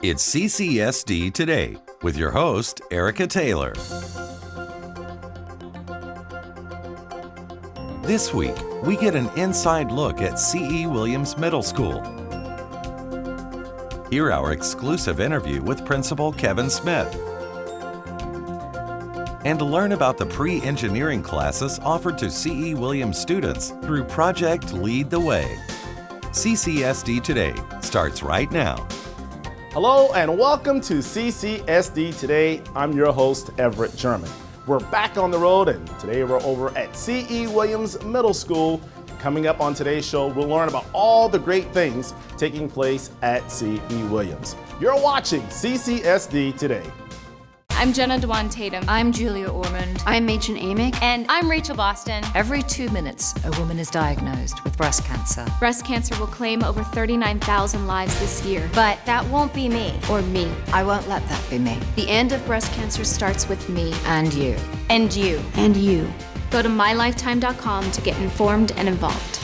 It's CCSD Today with your host, Erica Taylor. This week, we get an inside look at C.E. Williams Middle School. Hear our exclusive interview with Principal Kevin Smith. And learn about the pre-engineering classes offered to C.E. Williams students through Project Lead the Way. CCSD Today starts right now. Hello and welcome to CCSD Today. I'm your host, Everett German. We're back on the road and today we're over at C.E. Williams Middle School. Coming up on today's show, we'll learn about all the great things taking place at C.E. Williams. You're watching CCSD Today. I'm Jenna Dewan Tatum. I'm Julia Ormond. I'm Machen Amick. And I'm Rachel Boston. Every 2 minutes, a woman is diagnosed with breast cancer. Breast cancer will claim over 39,000 lives this year, but that won't be me. Or me. I won't let that be me. The end of breast cancer starts with me. And you. And you. And you. Go to mylifetime.com to get informed and involved.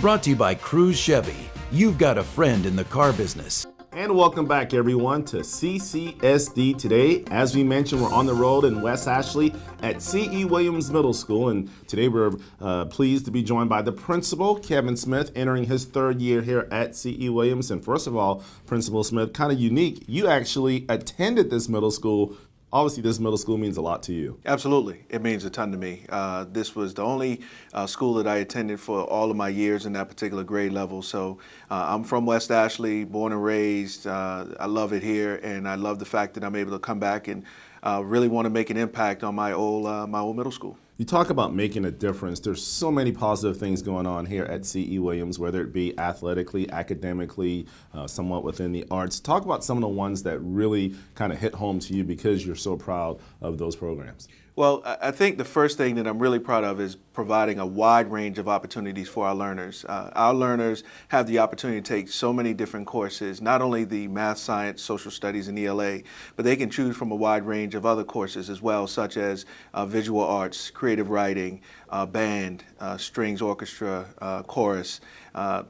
Brought to you by Cruise Chevy. You've got a friend in the car business. And welcome back, everyone, to CCSD Today. As we mentioned, we're on the road in West Ashley at C.E. Williams Middle School, and today we're pleased to be joined by the principal, Kevin Smith, entering his third year here at C.E. Williams. And first of all, Principal Smith, kind of unique, you actually attended this middle school. Obviously, this middle school means a lot to you. Absolutely. It means a ton to me. This was the only school that I attended for all of my years in that particular grade level. So I'm from West Ashley, born and raised. I love it here, and I love the fact that I'm able to come back and really want to make an impact on my old middle school. You talk about making a difference. There's so many positive things going on here at C.E. Williams, whether it be athletically, academically, somewhat within the arts. Talk about some of the ones that really kind of hit home to you because you're so proud of those programs. Well, I think the first thing that I'm really proud of is providing a wide range of opportunities for our learners. Our learners have the opportunity to take so many different courses, not only the math, science, social studies, and ELA, but they can choose from a wide range of other courses as well, such as visual arts, creative writing, band, strings orchestra, chorus,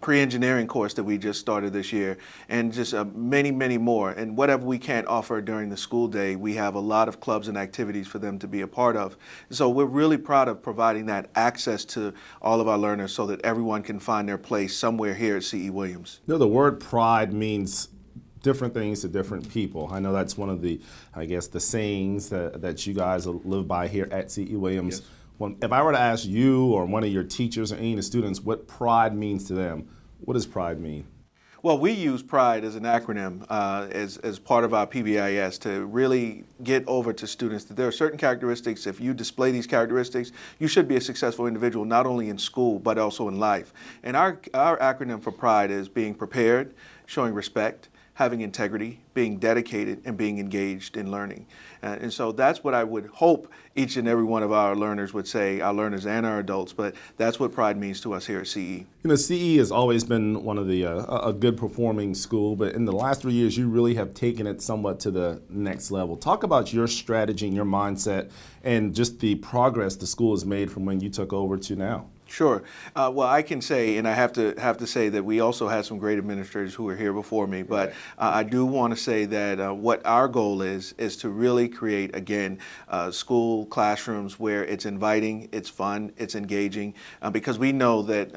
pre-engineering course that we just started this year, and just many, many more. And whatever we can't offer during the school day, we have a lot of clubs and activities for them to be a part of. So we're really proud of providing that access to all of our learners so that everyone can find their place somewhere here at C.E. Williams. You know, the word pride means different things to different people. I know that's one of the, the sayings that you guys live by here at C.E. Williams. Yes. If I were to ask you or one of your teachers or any of the students what pride means to them, what does pride mean? Well, we use PRIDE as an acronym as part of our PBIS to really get over to students that there are certain characteristics. If you display these characteristics, you should be a successful individual, not only in school, but also in life. And our acronym for PRIDE is being prepared, showing respect, having integrity, being dedicated, and being engaged in learning. And so that's what I would hope each and every one of our learners would say, our learners and our adults, but that's what pride means to us here at CE. You know, CE has always been one of the a good performing school, but in the last 3 years, you really have taken it somewhat to the next level. Talk about your strategy and your mindset and just the progress the school has made from when you took over to now. Sure. Well, I can say, and I have to say that we also had some great administrators who were here before me, but I do want to say that what our goal is to really create, again, school classrooms where it's inviting, it's fun, it's engaging, because we know that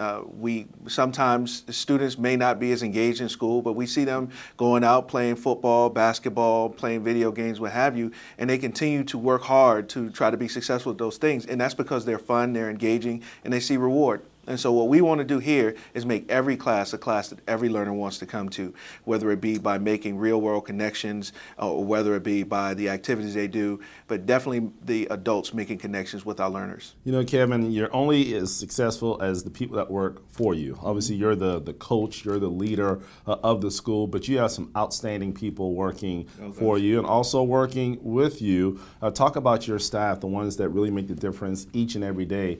sometimes students may not be as engaged in school, but we see them going out playing football, basketball, playing video games, what have you, and they continue to work hard to try to be successful at those things, and that's because they're fun, they're engaging, and they see reward. And so what we want to do here is make every class a class that every learner wants to come to, whether it be by making real-world connections or whether it be by the activities they do, but definitely the adults making connections with our learners. You know, Kevin, you're only as successful as the people that work for you. Obviously, you're the coach, you're the leader of the school, but you have some outstanding people working for you and also working with you. Talk about your staff, the ones that really make the difference each and every day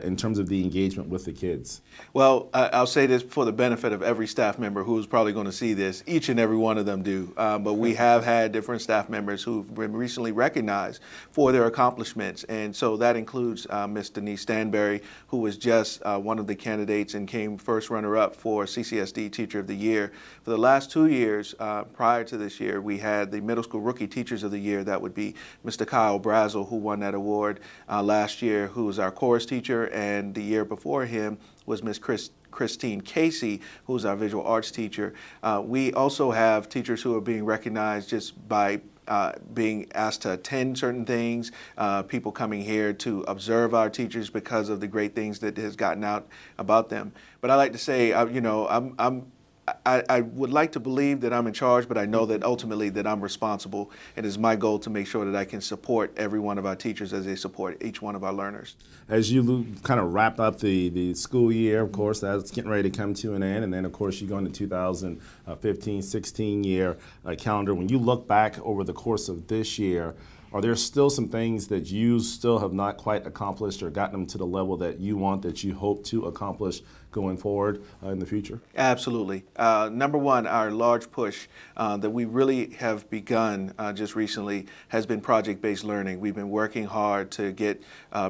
in terms of the engagement with with the kids? Well, I'll say this for the benefit of every staff member who's probably going to see this. Each and every one of them do. But we have had different staff members who've been recently recognized for their accomplishments. And so that includes Ms. Denise Stanberry, who was just one of the candidates and came first runner-up for CCSD Teacher of the Year. For the last 2 years, prior to this year, we had the Middle School Rookie Teachers of the Year. That would be Mr. Kyle Brazel, who won that award last year, who was our chorus teacher, and the year before him was Miss Christine Casey, who's our visual arts teacher. We also have teachers who are being recognized just by being asked to attend certain things, people coming here to observe our teachers because of the great things that has gotten out about them. But I like to say, I would like to believe that I'm in charge, but I know that ultimately that I'm responsible. It is my goal to make sure that I can support every one of our teachers as they support each one of our learners. As you kind of wrap up the school year, of course, that's getting ready to come to an end, and then, of course, you go into 2015-16 year calendar. When you look back over the course of this year, are there still some things that you still have not quite accomplished or gotten them to the level that you want, that you hope to accomplish going forward in the future? Absolutely. Number one, our large push that we really have begun just recently has been project-based learning. We've been working hard to get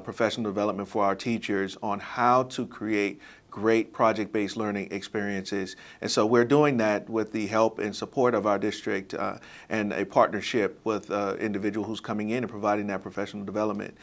professional development for our teachers on how to create great project-based learning experiences. And so we're doing that with the help and support of our district and a partnership with an individual who's coming in and providing that professional development.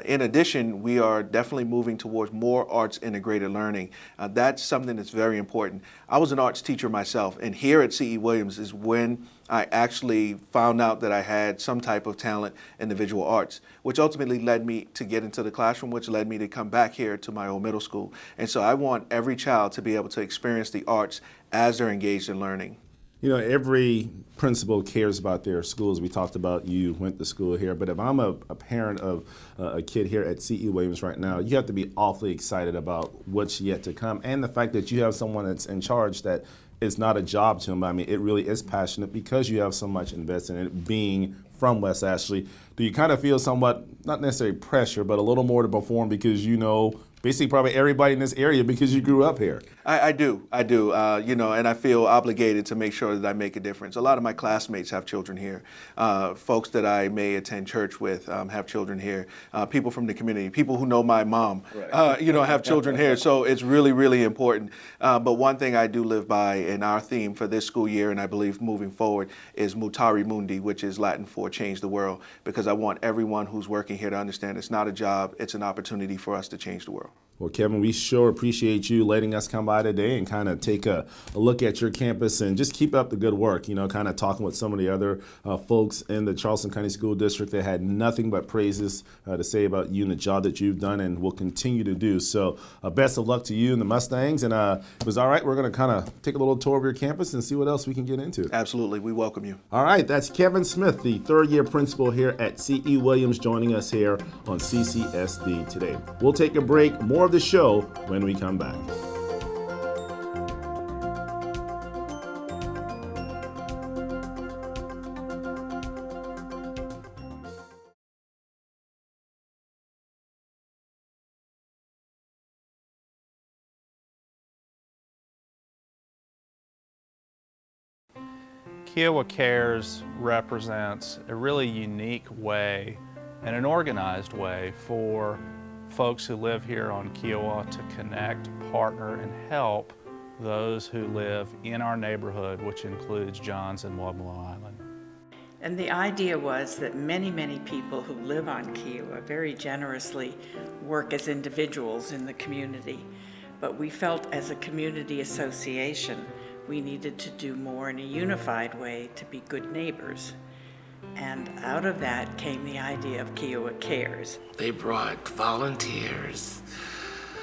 In addition, we are definitely moving towards more arts integrated learning. That's something that's very important. I was an arts teacher myself, and here at C.E. Williams is when I actually found out that I had some type of talent in the visual arts, which ultimately led me to get into the classroom, which led me to come back here to my old middle school. And so I want every child to be able to experience the arts as they're engaged in learning. You know, every principal cares about their schools. We talked about you went to school here, but if I'm a parent of a kid here at C.E. Williams right now, you have to be awfully excited about what's yet to come, and the fact that you have someone that's in charge that it's not a job to them. I mean, it really is passionate because you have so much invested in it, being from West Ashley. Do you kind of feel somewhat, not necessarily pressure, but a little more to perform because you know basically probably everybody in this area because you grew up here? I do, and I feel obligated to make sure that I make a difference. A lot of my classmates have children here. Folks that I may attend church with have children here. People from the community, people who know my mom, have children here. So it's really, really important. But one thing I do live by, and our theme for this school year, and I believe moving forward, is Mutare Mundi, which is Latin for change the world, because I want everyone who's working here to understand it's not a job, it's an opportunity for us to change the world. Well, Kevin, we sure appreciate you letting us come by today and kind of take a look at your campus and just keep up the good work, kind of talking with some of the other folks in the Charleston County School District that had nothing but praises to say about you and the job that you've done and will continue to do. So best of luck to you and the Mustangs. And if it was all right, we're going to kind of take a little tour of your campus and see what else we can get into. Absolutely. We welcome you. All right. That's Kevin Smith, the third-year principal here at C.E. Williams, joining us here on CCSD today. We'll take a break. More of the show when we come back. Kiva Cares represents a really unique way and an organized way for folks who live here on Kiowa to connect, partner, and help those who live in our neighborhood, which includes Johns and Wabalo Island. And the idea was that many, many people who live on Kiowa very generously work as individuals in the community. But we felt as a community association, we needed to do more in a unified way to be good neighbors. And out of that came the idea of Kiva Cares. They brought volunteers,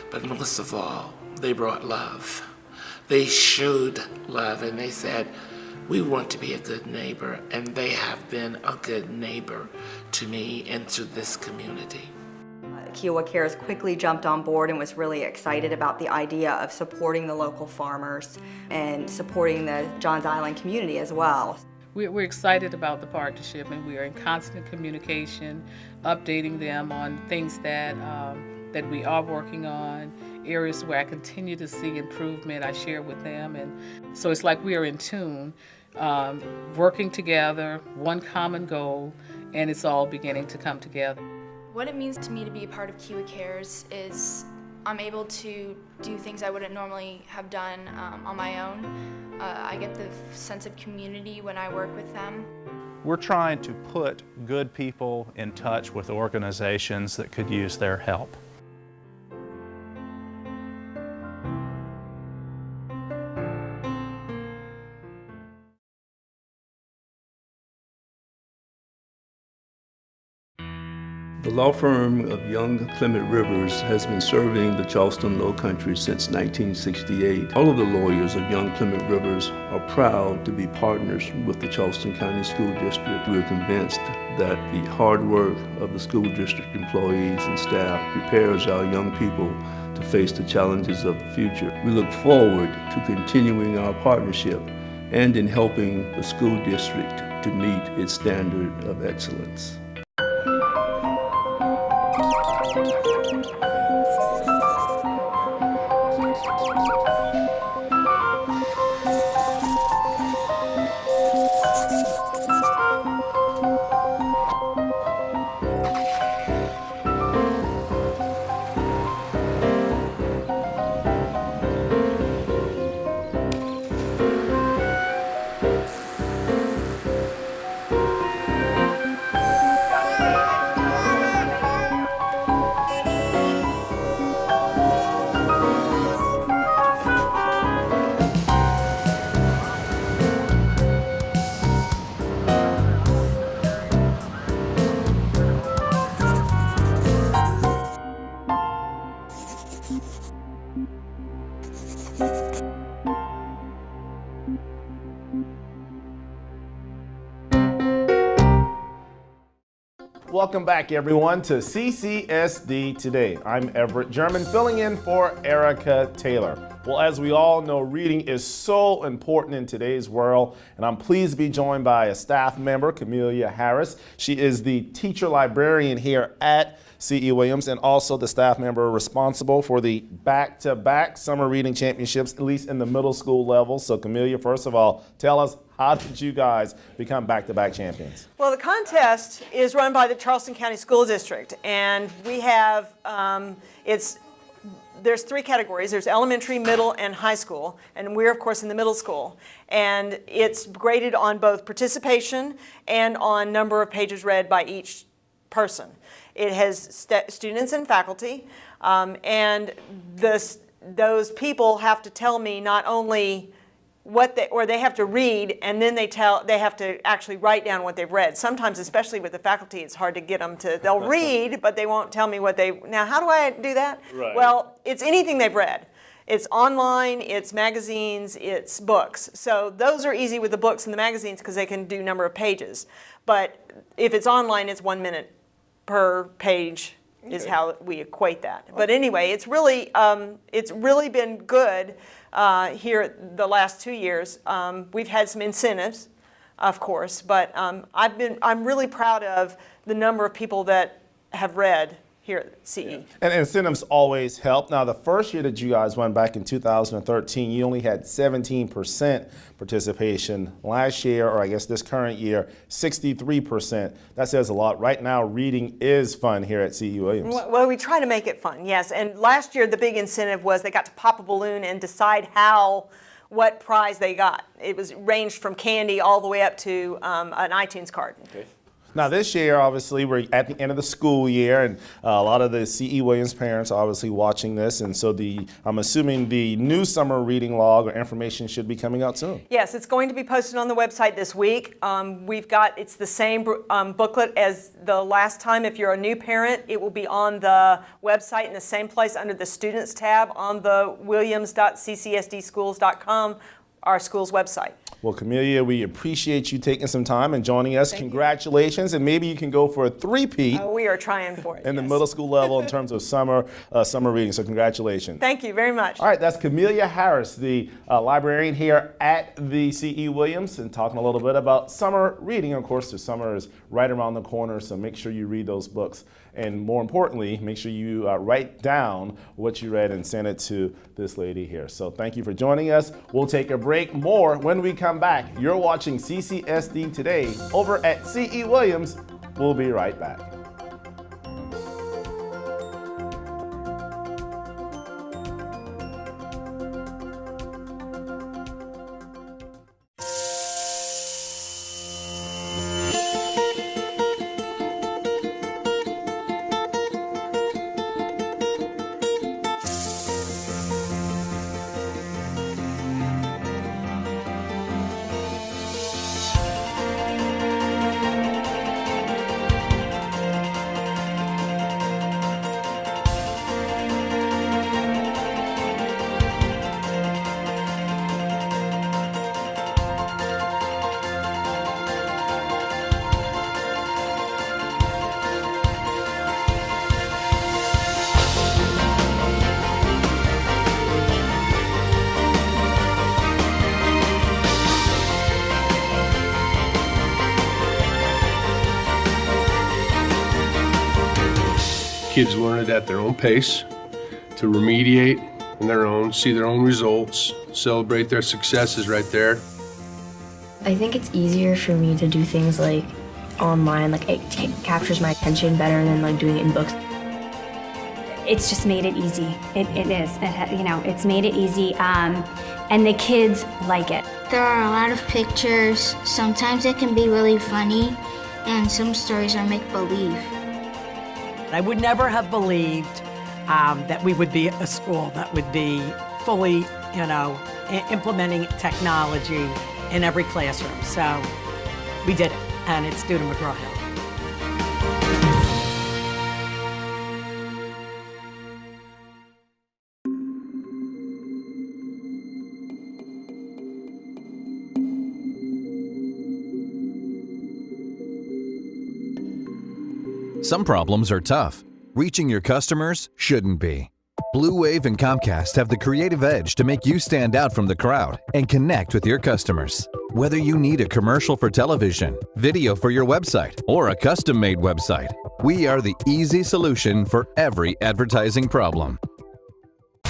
but most of all, they brought love. They showed love and they said, we want to be a good neighbor, and they have been a good neighbor to me and to this community. Kiva Cares quickly jumped on board and was really excited about the idea of supporting the local farmers and supporting the Johns Island community as well. We're excited about the partnership, and we are in constant communication, updating them on things that we are working on, areas where I continue to see improvement, I share with them. And so it's like we are in tune, working together, one common goal, and it's all beginning to come together. What it means to me to be a part of Kiva Cares is I'm able to do things I wouldn't normally have done on my own. I get the sense of community when I work with them. We're trying to put good people in touch with organizations that could use their help. The law firm of Young Clement Rivers has been serving the Charleston Low Country since 1968. All of the lawyers of Young Clement Rivers are proud to be partners with the Charleston County School District. We're convinced that the hard work of the school district employees and staff prepares our young people to face the challenges of the future. We look forward to continuing our partnership and in helping the school district to meet its standard of excellence. Welcome back, everyone, to CCSD Today. I'm Everett German, filling in for Erica Taylor. Well, as we all know, reading is so important in today's world, and I'm pleased to be joined by a staff member, Camellia Harris. She is the teacher librarian here at C.E. Williams and also the staff member responsible for the back-to-back summer reading championships, at least in the middle school level. So, Camellia, first of all, tell us, how did you guys become back-to-back champions? Well, the contest is run by the Charleston County School District, and we have, there's three categories. There's elementary, middle, and high school, and we're, of course, in the middle school. And it's graded on both participation and on number of pages read by each person. It has students and faculty, and those people have to tell me not only what they have to read, and then they have to actually write down what they've read. Sometimes, especially with the faculty, it's hard to get them to, they'll read, but they won't tell me what now how do I do that? Right. Well, it's anything they've read. It's online, it's magazines, it's books. So those are easy with the books and the magazines because they can do number of pages. But if it's online, it's 1 minute per page is how we equate that. But anyway, it's really been good here the last 2 years. We've had some incentives, of course, but I'm really proud of the number of people that have read here at CE. Yeah. And incentives always help. Now, the first year that you guys went back in 2013, you only had 17% participation. Last year, or I guess this current year, 63%. That says a lot. Right now, reading is fun here at CE Williams. Well, we try to make it fun, yes. And last year, the big incentive was they got to pop a balloon and decide what prize they got. It ranged from candy all the way up to an iTunes card. Okay. Now this year, obviously, we're at the end of the school year, and a lot of the C.E. Williams parents are obviously watching this, and so I'm assuming the new summer reading log or information should be coming out soon. Yes, it's going to be posted on the website this week. It's the same booklet as the last time. If you're a new parent, it will be on the website in the same place under the Students tab on the williams.ccsdschools.com, our school's website. Well, Camellia, we appreciate you taking some time and joining us. Thank Congratulations, and maybe you can go for a three-peat. We are trying for it. In the middle school level in terms of summer reading, so congratulations. Thank you very much. All right, that's Camellia Harris, the librarian here at the C.E. Williams, and talking a little bit about summer reading. Of course, the summer is right around the corner, so make sure you read those books And more importantly, make sure you write down what you read and send it to this lady here. So thank you for joining us. We'll take a break. More when we come back. You're watching CCSD Today over at C.E. Williams. We'll be right back. Kids learn it at their own pace, to remediate on their own, see their own results, celebrate their successes right there. I think it's easier for me to do things like online, like it captures my attention better than like doing it in books. It's just made it easy. It is. It's made it easy, and the kids like it. There are a lot of pictures. Sometimes it can be really funny, and some stories are make-believe. I would never have believed that we would be a school that would be fully, implementing technology in every classroom. So we did it, and it's due to McGruder. Some problems are tough. Reaching your customers shouldn't be. Blue Wave and Comcast have the creative edge to make you stand out from the crowd and connect with your customers. Whether you need a commercial for television, video for your website, or a custom-made website, we are the easy solution for every advertising problem.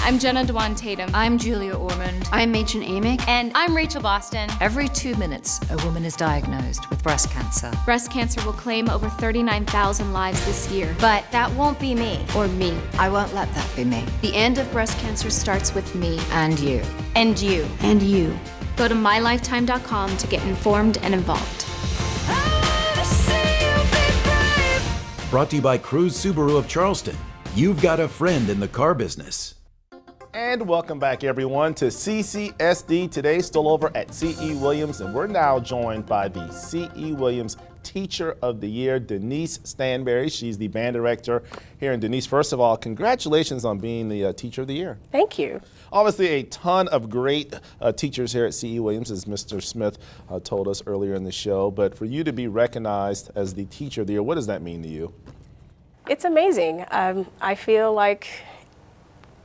I'm Jenna Dewan Tatum. I'm Julia Ormond. I'm Machen Amick. And I'm Rachel Boston. Every 2 minutes, a woman is diagnosed with breast cancer. Breast cancer will claim over 39,000 lives this year, but that won't be me. Or me. I won't let that be me. The end of breast cancer starts with me. And you. And you. And you. Go to mylifetime.com to get informed and involved. Brought to you by Cruise Subaru of Charleston. You've got a friend in the car business. And welcome back, everyone, to CCSD Today, still over at C.E. Williams, and we're now joined by the C.E. Williams Teacher of the Year, Denise Stanberry. She's the band director here. And Denise, first of all, congratulations on being the Teacher of the Year. Thank you. Obviously, a ton of great teachers here at C.E. Williams, as Mr. Smith told us earlier in the show. But for you to be recognized as the Teacher of the Year, what does that mean to you? It's amazing. I feel like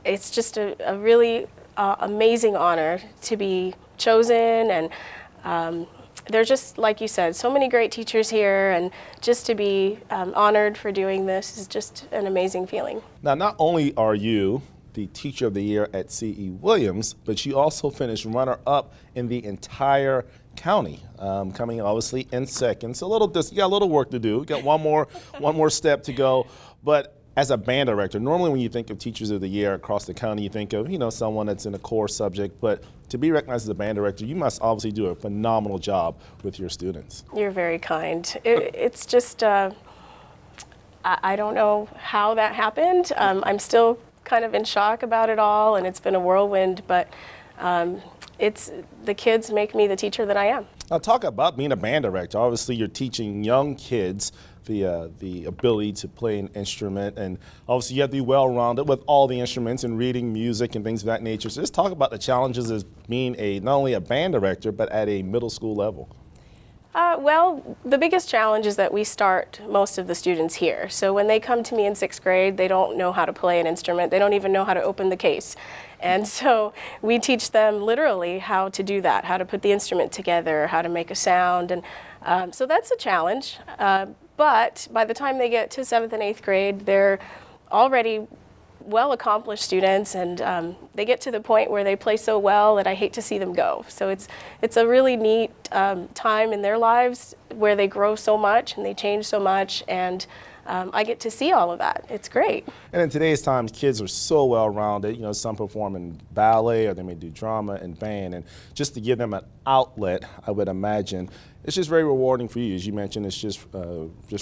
it's just a really amazing honor to be chosen, and there's just, like you said, so many great teachers here, and just to be honored for doing this is just an amazing feeling. Now, not only are you the Teacher of the Year at C.E. Williams, but you also finished runner-up in the entire county, coming obviously in second. So you got a little work to do. You got one more step to go, but as a band director, normally when you think of Teachers of the Year across the county, you think of, someone that's in a core subject, but to be recognized as a band director, you must obviously do a phenomenal job with your students. You're very kind. It's just, I don't know how that happened. I'm still kind of in shock about it all, and it's been a whirlwind, but the kids make me the teacher that I am. Now talk about being a band director. Obviously you're teaching young kids the ability to play an instrument, and obviously you have to be well-rounded with all the instruments and reading music and things of that nature. So just talk about the challenges as being not only a band director, but at a middle school level. Well, the biggest challenge is that we start most of the students here. So when they come to me in 6th grade, they don't know how to play an instrument. They don't even know how to open the case. And so we teach them literally how to do that, how to put the instrument together, how to make a sound. And so that's a challenge. but by the time they get to 7th and 8th grade, they're already well-accomplished students, and they get to the point where they play so well that I hate to see them go. So it's a really neat time in their lives where they grow so much and they change so much, and I get to see all of that. It's great. And in today's times, kids are so well-rounded. You know, some perform in ballet, or they may do drama and band, and just to give them an outlet, I would imagine, it's just very rewarding for you. As you mentioned, it's just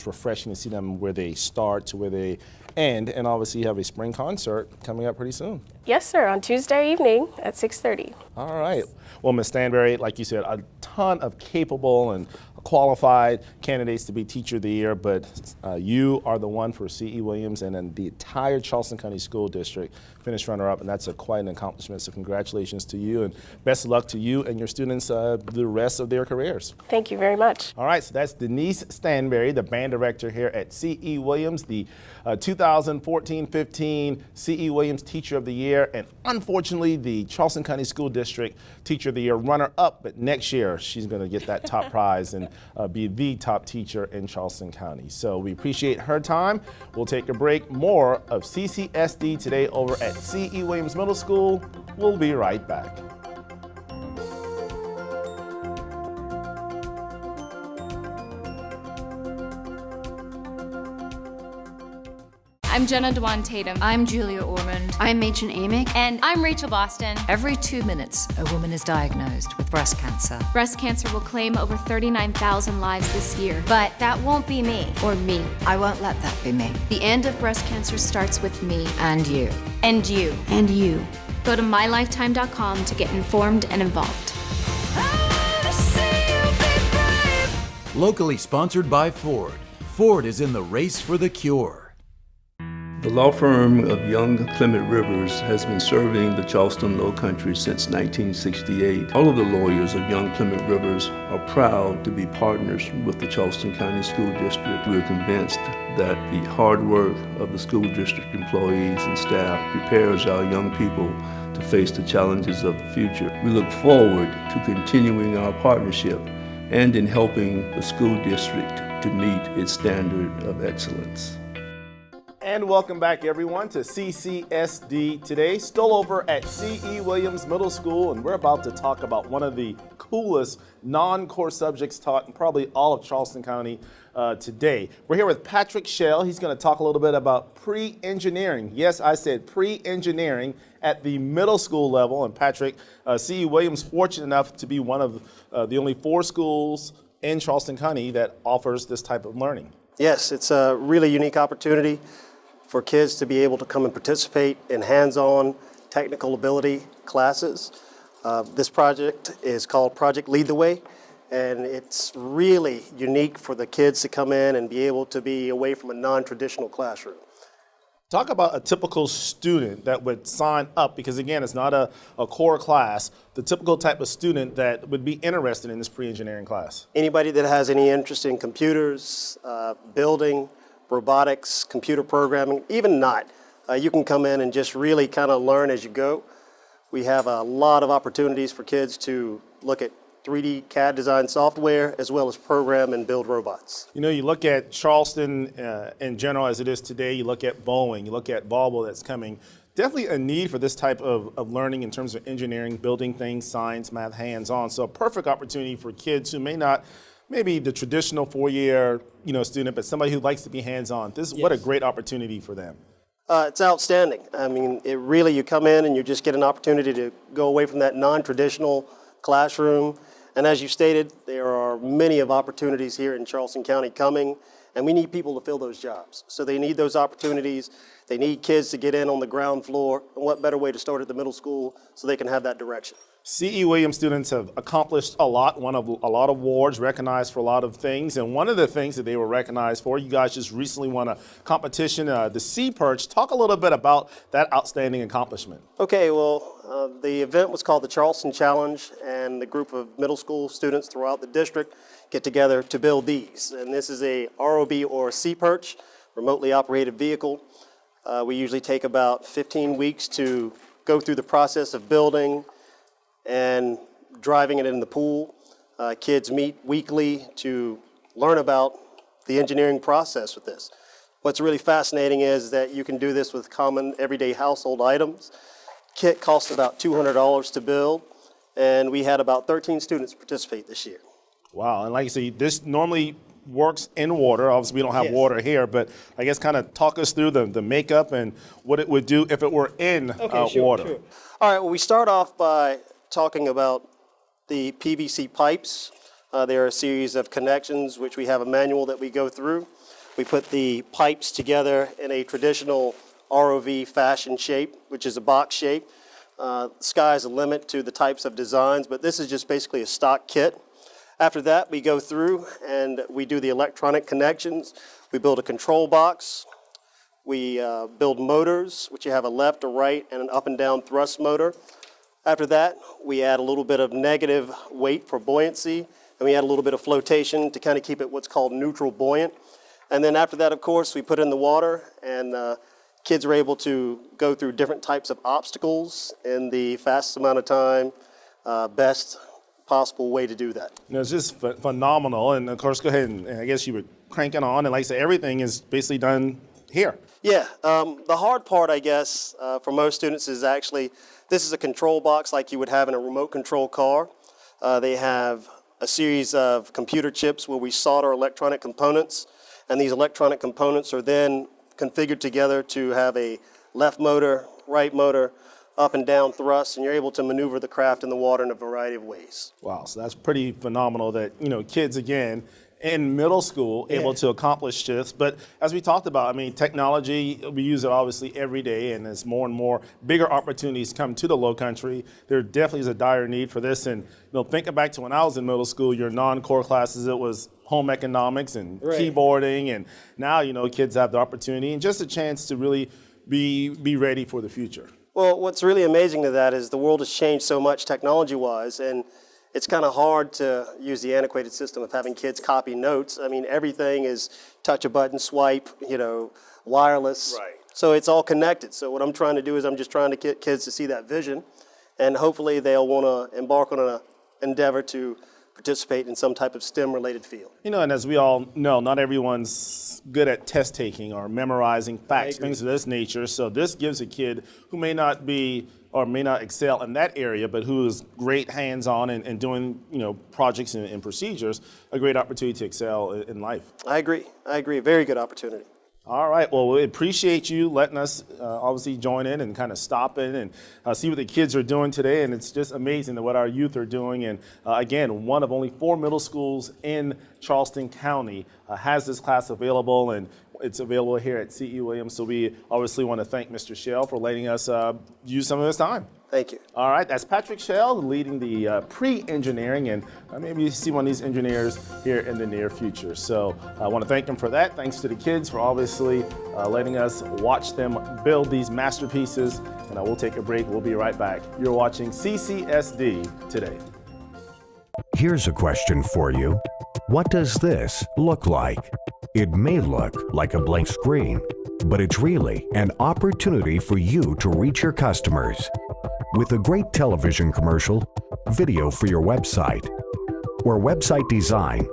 refreshing to see them where they start to where they end, and obviously you have a spring concert coming up pretty soon. Yes, sir, on Tuesday evening at 6:30. All right. Well, Ms. Stanberry, like you said, a ton of capable and qualified candidates to be Teacher of the Year, but you are the one for C.E. Williams, and then the entire Charleston County School District finished runner-up, and that's quite an accomplishment. So congratulations to you, and best of luck to you and your students the rest of their careers. Thank you very much. All right, so that's Denise Stanberry, the band director here at C.E. Williams, the 2014-15 C.E. Williams Teacher of the Year, and unfortunately the Charleston County School District Teacher of the Year runner-up, but next year she's going to get that top prize and be the top teacher in Charleston County. So we appreciate her time. We'll take a break. More of CCSD today over at C.E. Williams Middle School. We'll be right back. I'm Jenna Dewan Tatum. I'm Julia Ormond. I'm Machen Amick. And I'm Rachel Boston. Every 2 minutes, a woman is diagnosed with breast cancer. Breast cancer will claim over 39,000 lives this year, but that won't be me. Or me. I won't let that be me. The end of breast cancer starts with me. And you. And you. And you. Go to mylifetime.com to get informed and involved. Locally sponsored by Ford. Ford is in the race for the cure. The law firm of Young Clement Rivers has been serving the Charleston Low Country since 1968. All of the lawyers of Young Clement Rivers are proud to be partners with the Charleston County School District. We're convinced that the hard work of the school district employees and staff prepares our young people to face the challenges of the future. We look forward to continuing our partnership and in helping the school district to meet its standard of excellence. And welcome back, everyone, to CCSD today. Still over at C.E. Williams Middle School, and we're about to talk about one of the coolest non-core subjects taught in probably all of Charleston County today. We're here with Patrick Schell. He's going to talk a little bit about pre-engineering. Yes, I said pre-engineering at the middle school level. And Patrick, C.E. Williams fortunate enough to be one of the only 4 schools in Charleston County that offers this type of learning. Yes, it's a really unique opportunity for kids to be able to come and participate in hands-on technical ability classes. This project is called Project Lead the Way, and it's really unique for the kids to come in and be able to be away from a non-traditional classroom. Talk about a typical student that would sign up, because again, it's not a core class, the typical type of student that would be interested in this pre-engineering class. Anybody that has any interest in computers, building, robotics, computer programming, even not, you can come in and just really kind of learn as you go. We have a lot of opportunities for kids to look at 3D CAD design software as well as program and build robots. You know, you look at Charleston in general as it is today, you look at Boeing, you look at Volvo that's coming. Definitely a need for this type of learning in terms of engineering, building things, science, math, hands-on. So a perfect opportunity for kids who may not maybe the traditional 4-year student, but somebody who likes to be hands-on. This is what a great opportunity for them. It's outstanding. I mean, you come in and you just get an opportunity to go away from that non-traditional classroom. And as you stated, there are many of opportunities here in Charleston County coming, and we need people to fill those jobs. So they need those opportunities. They need kids to get in on the ground floor. And what better way to start at the middle school so they can have that direction? C.E. Williams students have accomplished a lot, won a lot of awards, recognized for a lot of things. And one of the things that they were recognized for, you guys just recently won a competition, the Sea Perch. Talk a little bit about that outstanding accomplishment. Okay, well, the event was called the Charleston Challenge, and the group of middle school students throughout the district get together to build these. And this is a ROV or Sea Perch, remotely operated vehicle. We usually take about 15 weeks to go through the process of building and driving it in the pool. Kids meet weekly to learn about the engineering process with this. What's really fascinating is that you can do this with common everyday household items. Kit costs about $200 to build, and we had about 13 students participate this year. Wow, and like you say, this normally works in water. Obviously, we don't have water here, but I guess kind of talk us through the makeup and what it would do if it were in water. Sure. All right, well, we start off by talking about the PVC pipes. There are a series of connections, which we have a manual that we go through. We put the pipes together in a traditional ROV fashion shape, which is a box shape. Sky's the limit to the types of designs, but this is just basically a stock kit. After that, we go through and we do the electronic connections. We build a control box. We build motors, which you have a left, a right, and an up and down thrust motor. After that, we add a little bit of negative weight for buoyancy, and we add a little bit of flotation to kind of keep it what's called neutral buoyant. And then after that, of course, we put in the water, and kids are able to go through different types of obstacles in the fastest amount of time, best possible way to do that. It's just phenomenal. And of course, go ahead and I guess you were cranking on, and like I said, everything is basically done here. Yeah, the hard part, I guess, for most students is actually, this is a control box like you would have in a remote control car. They have a series of computer chips where we solder electronic components, and these electronic components are then configured together to have a left motor, right motor, up and down thrust, and you're able to maneuver the craft in the water in a variety of ways. Wow, so that's pretty phenomenal that, kids, again, in middle school able to accomplish this. But as we talked about, I mean, technology, we use it obviously every day, and as more and more bigger opportunities come to the Low Country, there definitely is a dire need for this. And thinking back to when I was in middle school, your non-core classes, it was home economics and keyboarding, and now, kids have the opportunity and just a chance to really be ready for the future. Well, what's really amazing to that is the world has changed so much technology-wise, and it's kind of hard to use the antiquated system of having kids copy notes. I mean, everything is touch a button, swipe, wireless. Right. So it's all connected. So what I'm trying to do is I'm just trying to get kids to see that vision, and hopefully they'll want to embark on an endeavor to participate in some type of STEM-related field. And as we all know, not everyone's good at test taking or memorizing facts, things of this nature. So this gives a kid who may not be or may not excel in that area, but who is great hands-on and doing, projects and procedures, a great opportunity to excel in life. I agree. Very good opportunity. All right, well, we appreciate you letting us obviously join in and kind of stop in and see what the kids are doing today, and it's just amazing what our youth are doing. And again, one of only 4 middle schools in Charleston County has this class available, and it's available here at C.E. Williams. So we obviously want to thank Mr. Shell for letting us use some of his time. Thank you. All right, that's Patrick Shell leading the pre-engineering, and maybe you see one of these engineers here in the near future. So I want to thank him for that. Thanks to the kids for obviously letting us watch them build these masterpieces. And I will take a break. We'll be right back. You're watching CCSD Today. Here's a question for you. What does this look like? It may look like a blank screen, but it's really an opportunity for you to reach your customers. With a great television commercial, video for your website, or website design,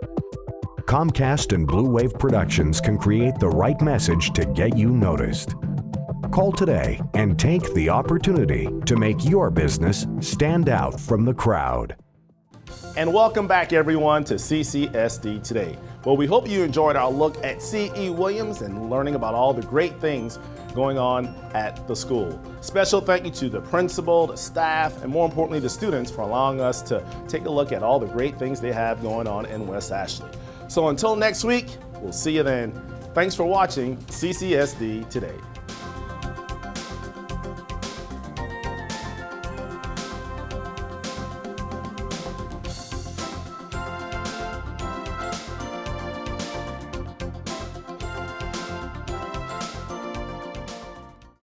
Comcast and Blue Wave Productions can create the right message to get you noticed. Call today and take the opportunity to make your business stand out from the crowd. And welcome back, everyone, to CCSD Today. Well, we hope you enjoyed our look at C.E. Williams and learning about all the great things going on at the school. Special thank you to the principal, the staff, and more importantly, the students for allowing us to take a look at all the great things they have going on in West Ashley. So until next week, we'll see you then. Thanks for watching CCSD Today.